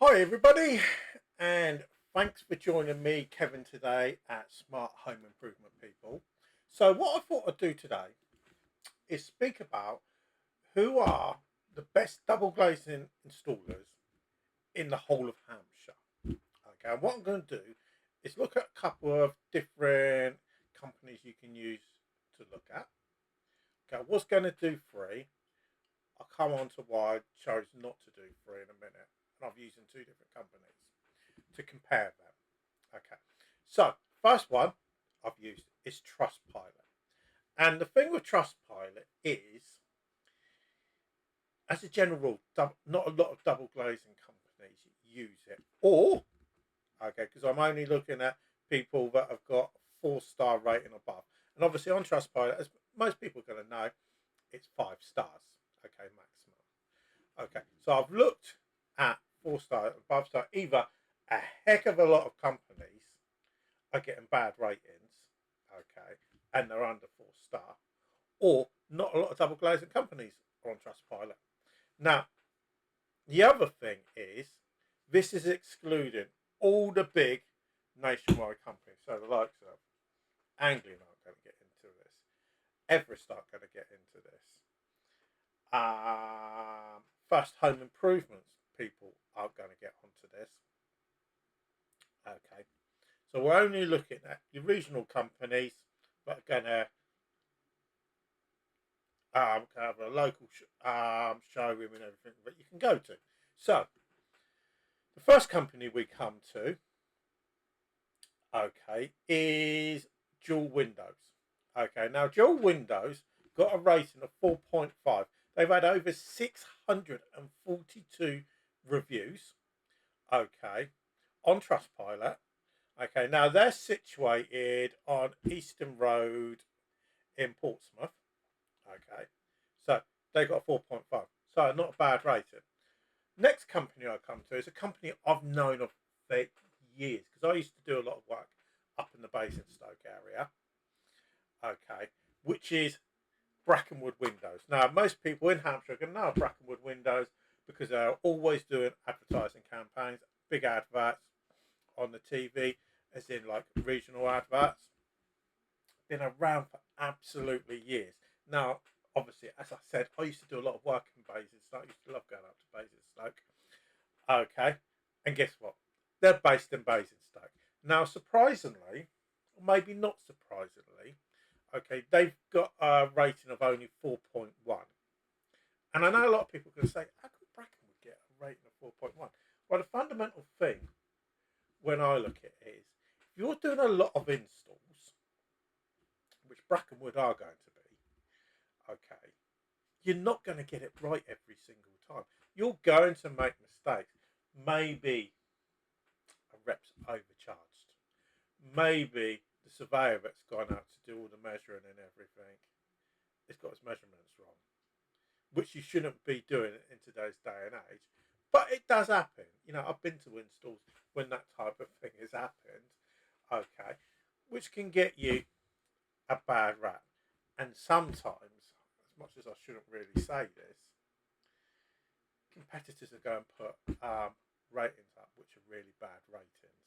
Hi everybody, and thanks for joining me, Kevin, today at Smart Home Improvement People. So what I thought I'd do today is speak about who are the best double glazing installers in the whole of Hampshire. Okay, and what I'm going to do is look at a couple of different companies you can use to look at. Okay, I was going to do three. I'll come on to why I chose not to do three in a minute. And I've used in two different companies to compare them. Okay, so first one I've used is Trustpilot. And the thing with Trustpilot is, as a general rule, not a lot of double glazing companies use it. Or, okay, because I'm only looking at people that have got 4-star rating above. And obviously on Trustpilot, as most people are going to know, it's 5 stars, okay, maximum. Okay, so I've looked at 4-star above, so either a heck of a lot of companies are getting bad ratings, okay, and they're under 4-star, or not a lot of double glazing companies are on Trustpilot. Now, the other thing is, this is excluding all the big nationwide companies, so the likes of Anglian aren't going to get into this, Everest aren't going to get into this, First Home Improvements people aren't going to get onto this. Okay, so we're only looking at the regional companies that are going to have a local showroom and everything that you can go to. So the first company we come to, okay, is Dual Windows. Okay, now Dual Windows got a rating of 4.5. They've had over 642 reviews, okay, on Trustpilot. Okay, now they're situated on Easton Road in Portsmouth. Okay, so they got a 4.5. So not a bad rating. Next company I come to is a company I've known of for years because I used to do a lot of work up in the Basingstoke area. Okay, which is Brackenwood Windows. Now, most people in Hampshire are going to know Brackenwood Windows because they're always doing advertising campaigns, big adverts on the TV, as in like regional adverts. Been around for absolutely years. Now, obviously, as I said, I used to do a lot of work in Basingstoke. I used to love going up to Basingstoke. Okay, and guess what? They're based in Basingstoke. Now, surprisingly, or maybe not surprisingly, okay, they've got a rating of only 4.1. And I know a lot of people can say, how could Brackenwood get a rating of 4.1? Well, the fundamental thing when I look at it is, if you're doing a lot of installs, which Brackenwood are going to be, okay, you're not going to get it right every single time. You're going to make mistakes. Maybe a rep's overcharged. Maybe the surveyor that's gone out to do all the measuring and everything has got his measurements wrong, which you shouldn't be doing in today's day and age. But it does happen. You know, I've been to installs when that type of thing has happened, okay, which can get you a bad rap. And sometimes, as much as I shouldn't really say this, competitors are going to put ratings up which are really bad ratings.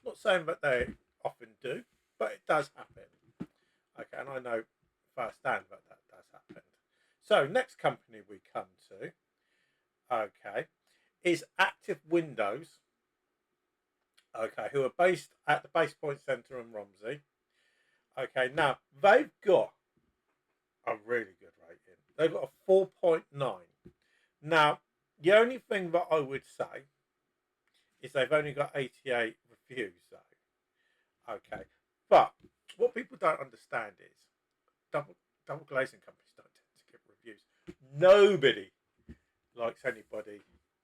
Not saying that they often do, but it does happen. Okay, and I know firsthand that that does happen. So, next company we come to, okay, is Active Windows, okay, who are based at the Base Point Centre in Romsey. Okay, now they've got a really good rating. They've got a 4.9. Now, the only thing that I would say is they've only got 88 reviews, though. Okay, but what people don't understand is double glazing companies don't tend to give reviews. Nobody likes anybody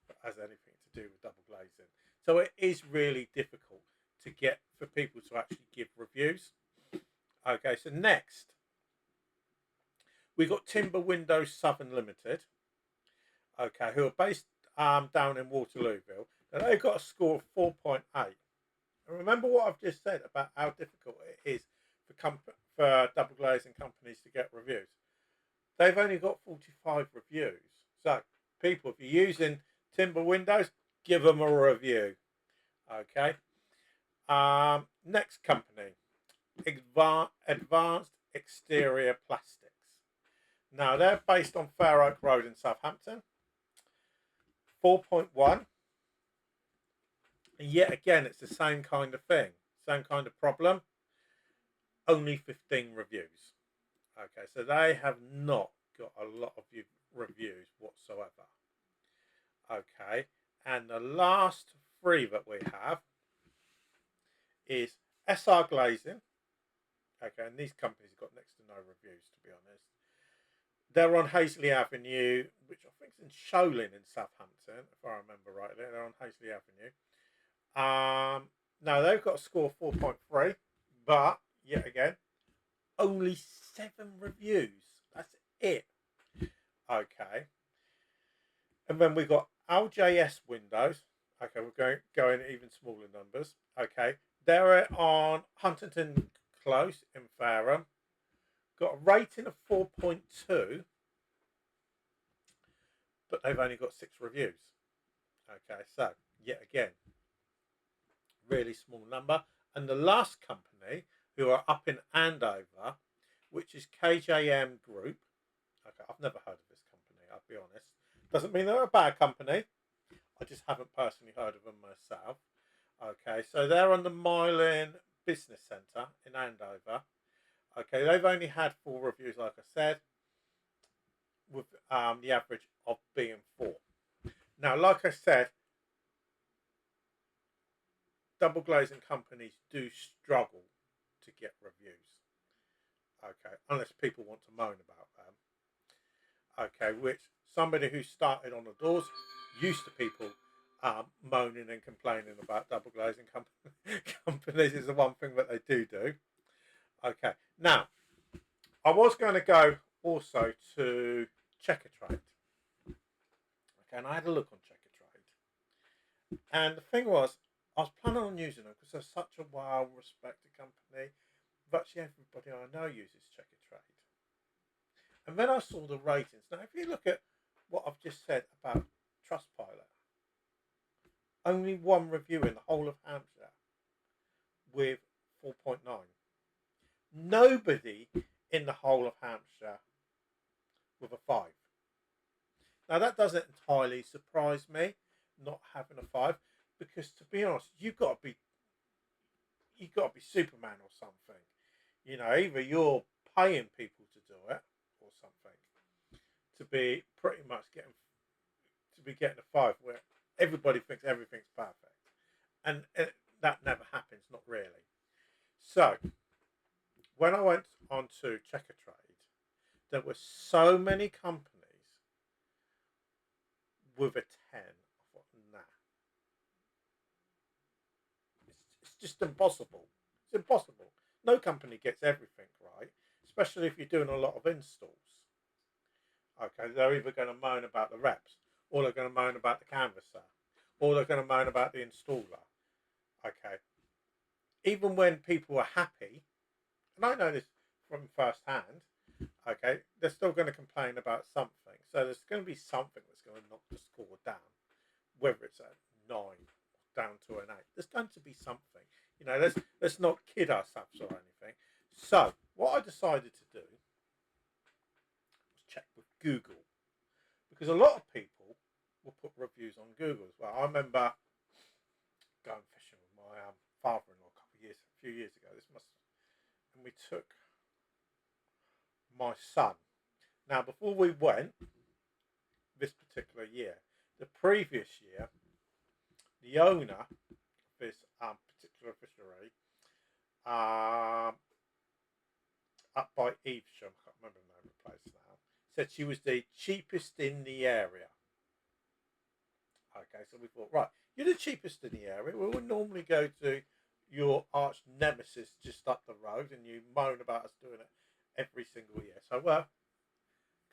that has anything to do with double glazing, so it is really difficult to get for people to actually give reviews. Okay, so next we got Timber Windows Southern Limited, okay, who are based down in Waterlooville, and they've got a score of 4.8. And remember what I've just said about how difficult it is for double glazing companies to get reviews. They've only got 45 reviews. So, people, if you're using Timber Windows, give them a review. Okay. Next company, Advanced Exterior Plastics. Now they're based on Fair Oak Road in Southampton. 4.1. And yet again, it's the same kind of thing, same kind of problem. Only 15 reviews. Okay, so they have not got a lot of reviews whatsoever. Okay, and the last three that we have is SR Glazing. Okay, and these companies have got next to no reviews, to be honest. They're on Hazley Avenue, which I think is in Shoalin in Southampton, if I remember rightly. They're on Hazley Avenue. Now they've got a score of 4.3, but yet again, only 7 reviews. That's it. Okay. And then we got HDS Windows. Okay, we're going even smaller numbers. Okay. They're on Huntington Close in Fareham. Got a rating of 4.2, but they've only got 6 reviews. Okay, so yet again, really small number. And the last company, who are up in Andover, which is KJM Group. Okay, I've never heard of this company, I'll be honest. Doesn't mean they're a bad company. I just haven't personally heard of them myself. Okay, so they're on the Mylan Business Centre in Andover. Okay, they've only had 4 reviews, like I said, with the average of being 4. Now, like I said, double glazing companies do struggle to get reviews. Okay, unless people want to moan about them. Okay, which somebody who started on the doors, used to people moaning and complaining about double glazing companies is the one thing that they do. Okay, now I was going to go also to Checkatrade. Okay, and I had a look on Checkatrade, and the thing was, I was planning on using them because they're such a well-respected company. Virtually everybody I know uses Checkatrade. And then I saw the ratings. Now, if you look at what I've just said about Trustpilot, only 1 review in the whole of Hampshire with 4.9. Nobody in the whole of Hampshire with a 5. Now, that doesn't entirely surprise me, not having a 5, because to be honest, you've got to be Superman or something. You know, either you're paying people to do it or something to be pretty much getting a 5 where everybody thinks everything's perfect, and that never happens, not really. So when I went onto Checkatrade, there were so many companies with a 10. I thought, nah, it's just impossible. It's impossible. No company gets everything right, especially if you're doing a lot of installs. Okay, they're either going to moan about the reps, or they're going to moan about the canvasser, or they're going to moan about the installer. Okay, even when people are happy, and I know this from first hand, okay, they're still going to complain about something. So there's going to be something that's going to knock the score down, whether it's a 9 or down to an 8. There's going to be something. You know, let's not kid ourselves or anything. So what I decided to do was check with Google, because a lot of people will put reviews on Google as well. I remember going fishing with my father-in-law a few years ago. And we took my son. Now, before we went this particular year, the previous year, the owner of this particular fishery, up by Evesham, I can't remember the name of the place now, said she was the cheapest in the area. Okay, so we thought, right, you're the cheapest in the area. We would normally go to your arch nemesis just up the road, and you moan about us doing it every single year. So,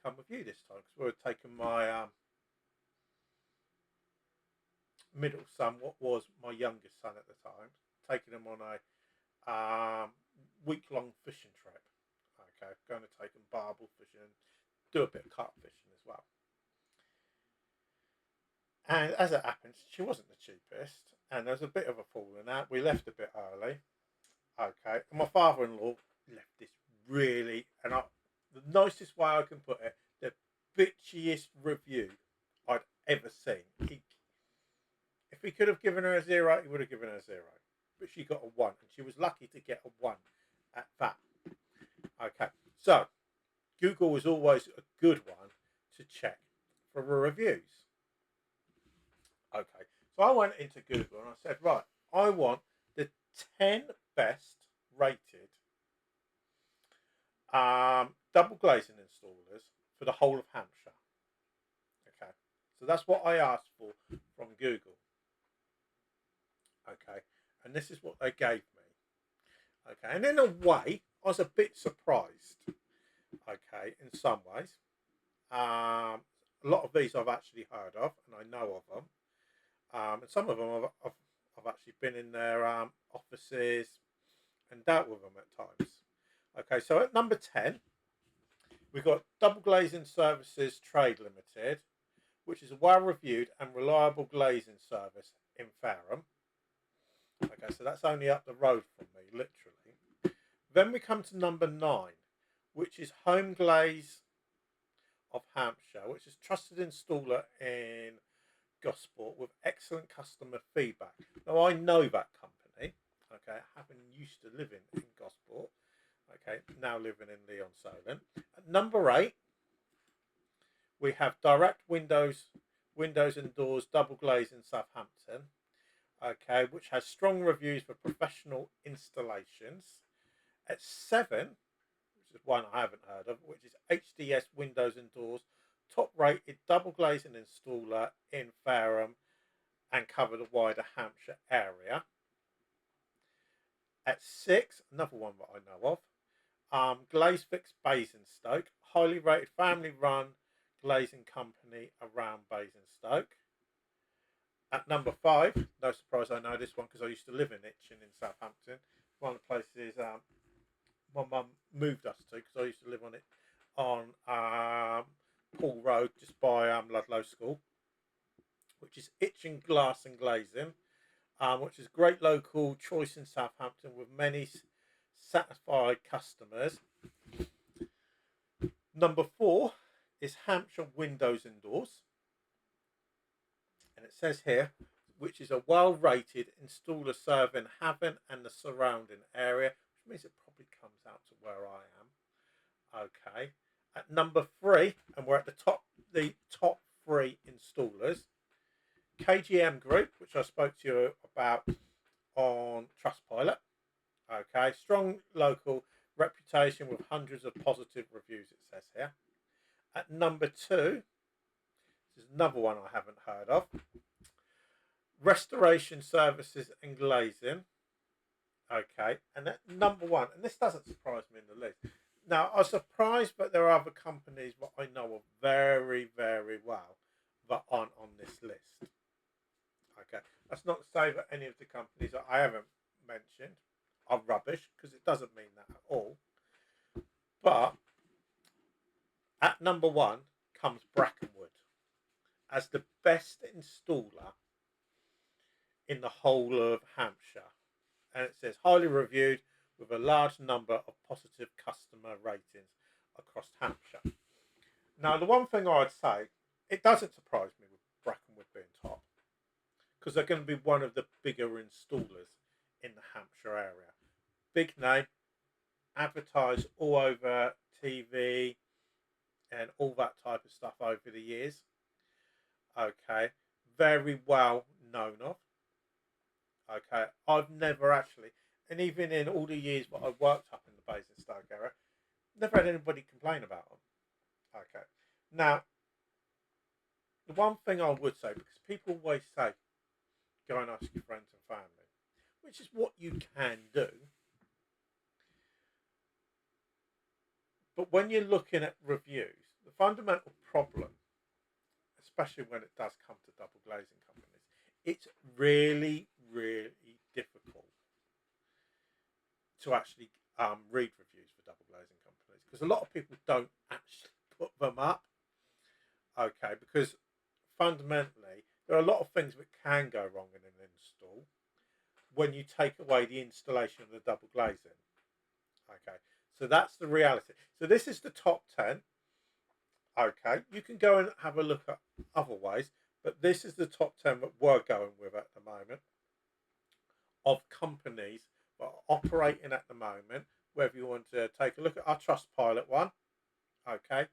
come with you this time, because we were taking my middle son, what was my youngest son at the time, taking him on a week-long fishing trip. Okay, going to take him barbel fishing, do a bit of carp fishing as well. And as it happens, she wasn't the cheapest, and there was a bit of a falling out. We left a bit early. Okay, and my father-in-law left this really, the nicest way I can put it, the bitchiest review I'd ever seen. If he could have given her a 0, he would have given her a 0. But she got a 1, and she was lucky to get a 1 at that. Okay, so Google is always a good one to check for reviews. Okay, so I went into Google and I said, right, I want the 10 best rated double glazing installers for the whole of Hampshire. Okay, so that's what I asked for from Google. Okay, and this is what they gave me. Okay, and in a way, I was a bit surprised. Okay, in some ways, a lot of these I've actually heard of, and I know of them. And some of them I've actually been in their offices and dealt with them at times. Okay, so at number 10, we've got Double Glazing Services Trade Limited, which is a well-reviewed and reliable glazing service in Fareham. Okay, so that's only up the road from me, literally. Then we come to number 9, which is Homeglaze of Hampshire, which is trusted installer in Gosport with excellent customer feedback. Now I know that company. Okay, having used to living in Gosport. Okay, now living in Leon Solent. At number 8, we have Direct Windows and Doors Double Glaze in Southampton. Okay, which has strong reviews for professional installations. At 7, which is one I haven't heard of, which is HDS Windows and Doors, top rated double glazing installer in Fareham and cover the wider Hampshire area. At 6, another one that I know of, Glaze-Fix Basingstoke, highly rated family run glazing company around Basingstoke. At number 5, no surprise I know this one because I used to live in Itchen in Southampton. One of the places my mum moved us to because I used to live on Paul Road just by Ludlow School, which is Itchen Glass and Glazing, which is great local choice in Southampton with many satisfied customers. Number 4 is Hampshire Windows and Doors, and it says here, which is a well-rated installer serving Havant and the surrounding area, which means it probably comes out to where I am. Okay. At number 3, and we're at the top 3 installers, KJM Group, which I spoke to you about on Trustpilot. Okay, strong local reputation with hundreds of positive reviews, it says here. At number 2, this is another one I haven't heard of, Restoration Services and Glazing. Okay, and at number 1, and this doesn't surprise me in the least. Now, I'm surprised that there are other companies that I know of very, very well that aren't on this list. Okay, that's not to say that any of the companies that I haven't mentioned are rubbish, because it doesn't mean that at all. But at number 1 comes Brackenwood as the best installer in the whole of Hampshire. And it says highly reviewed with a large number of positive customer ratings across Hampshire. Now, the one thing I'd say, it doesn't surprise me with Brackenwood being top, because they're going to be one of the bigger installers in the Hampshire area. Big name, advertised all over TV and all that type of stuff over the years. Okay, very well known of. Okay, I've never actually, and even in all the years that I've worked up in the Basingstoke area, never had anybody complain about them. Okay, now, the one thing I would say, because people always say, go and ask your friends and family, which is what you can do. But when you're looking at reviews, the fundamental problem, especially when it does come to double glazing companies, it's really, really difficult to actually read reviews for double glazing companies, because a lot of people don't actually put them up. Okay, because fundamentally there are a lot of things that can go wrong in an install when you take away the installation of the double glazing. Okay, so that's the reality. So this is the top 10. Okay, you can go and have a look at other ways, but this is the top 10 that we're going with at the moment of companies that are operating at the moment. Whether you want to take a look at our Trustpilot one, okay,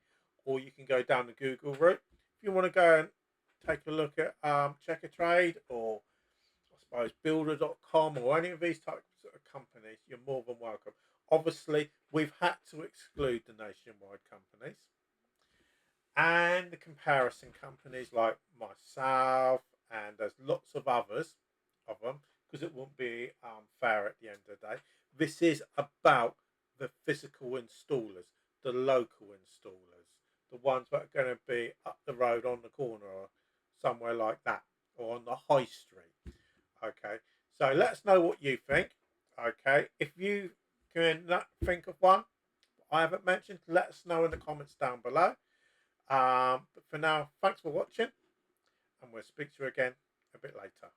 or you can go down the Google route. If you want to go and take a look at Check a Trade, or I suppose Builder.com, or any of these types of companies, you're more than welcome. Obviously, we've had to exclude the nationwide companies and the comparison companies like myself, and there's lots of others of them, because it won't be fair at the end of the day. This is about the physical installers, the local installers, the ones that are going to be up the road on the corner or somewhere like that, or on the high street. Okay, so let us know what you think. Okay, if you can think of one I haven't mentioned, let us know in the comments down below. But for now, thanks for watching, and we'll speak to you again a bit later.